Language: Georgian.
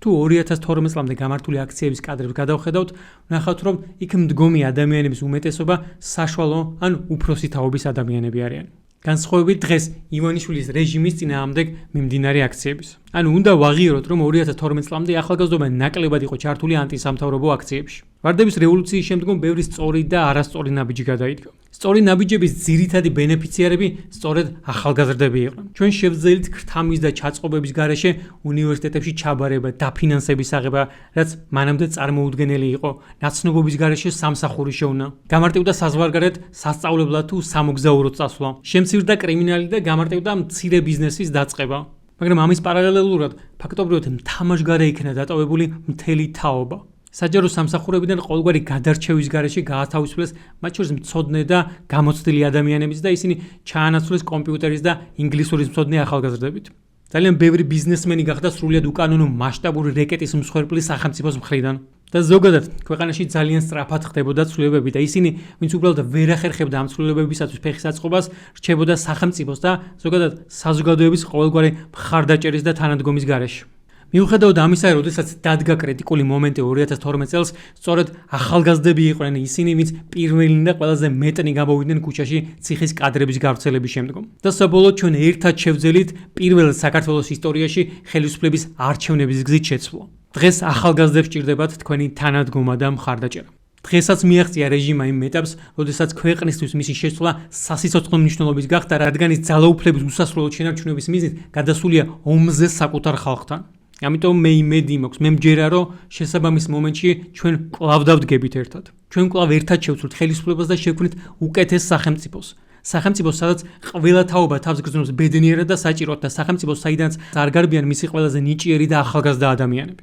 თუ 2012 წლამდე გამართული აქციების კადრებს გადავხედავთ, ვნახავთ, რომ იქ მდგომი ადამიანების უმეტესობა საშუალო ან უფროსი თაობის ადამიანები არიან. განსხვავებით დღეს ივანიშვილის რეჟიმის წინააღმდეგ მიმდინარე აქციების. ანუ უნდა ვაღიაროთ, რომ 2012 წლამდე ახალგაზრდობა ნაკლებად იყო ჩართული ანტისამთავრობო აქციებში. ვარდების რევოლუციის შემდგომ ბევრი სწორი და არასწორი ნაბიჯი გადაიდგა. სწორი ნაბიჯების ძირითადი ბენეფიციარები სწორედ ახალგაზრდები იყვნენ. ჩვენ შევძელით ქრთამის და ჩაწყობების გარეშე უნივერსიტეტებში ჩაბარება, დაფინანსების აღება, რაც მანამდე წარმოუდგენელი იყო. ნაცნობობის გარეშე სამსახური შეუნა. გამარტივდა საზღვარგარეთ სასწავლებლად თუ სამოგზაუროდ წასვლა. შემცირდა კრიმინალი და გამარტივდა მცირე ბიზნესის დაწყება. მაგრამ ამის პარალელურად ფაქტობრივად თამაშგარე იქნა დატოვებული მთელი თაობა. საჯარო სამსახურებიდან ყოველგვარი გადარჩევის გარეშე გაათავისუფლეს მათ შორის მცოდნე და გამოცდილი ადამიანებიც და ისინი ჩაანაცვლეს კომპიუტერის და ინგლისურის მცოდნე ახალგაზრდებით. ძალიან ბევრი ბიზნესმენი გახდა სრულიად უკანონო მასშტაბური რეკეტის მსხვერპლი სახელმწიფოს მხრიდან. და ზოგადად ქვეყანაში ძალიან სწრაფად ხდებოდა ცვლილებები და ისინი, ვინც უბრალოდ ვერ ახერხებდა ამ ცვლილებებისათვის ფეხის აწყობას, რჩებოდა სახელმწიფოს და ზოგადად საზოგადოების ყოველგვარი მხარდაჭერის და თანადგომის გარეშე. მიუხედავად ამისა, როდესაც დადგა კრიტიკული მომენტი 2012 წელს, სწორედ ახალგაზრდები იყვნენ ისინი, ვინც პირველი და ყველაზე მეტნი გამოვიდნენ ქუჩაში ციხის კადრების გავრცელების შემდგომ. და საბოლოოდ ჩვენ ერთად შევძელით პირველ საქართველოს ისტორიაში ხელისუფლების არჩევნების გზით შეცვლა. დღეს ახალგაზრდებს ჭირდებათ თქვენი თანადგომა და მხარდაჭერა. დღესაც მიაღწია რეჟიმმა იმ ეტაპს, როდესაც ქვეყნისთვის მისი შეცვლა სასიცოცხლო მნიშვნელობის გახდა, რადგან ის ძალაუფლების უსასრულო შენარჩუნების მიზნით გადასულია ომზე საკუთარ ხალხთან. ამიტომ მე იმედი მაქვს, მე მჯერა, რომ შესაბამის მომენტში ჩვენ კვლავ დავდგებით ერთად. ჩვენ კვლავ ერთად შევცვლით ხელისუფლებას და შევქმნით უკეთეს სახელმწიფოს. სახელმწიფოს, სადაც ყველა თაობა თავს გრძნობს ბედნიერად და საჭიროდ და სახელმწიფოს, საიდანაც არ გარბიან მისი ყველაზე ნიჭიერი და ახალგაზრდა ადამიანები.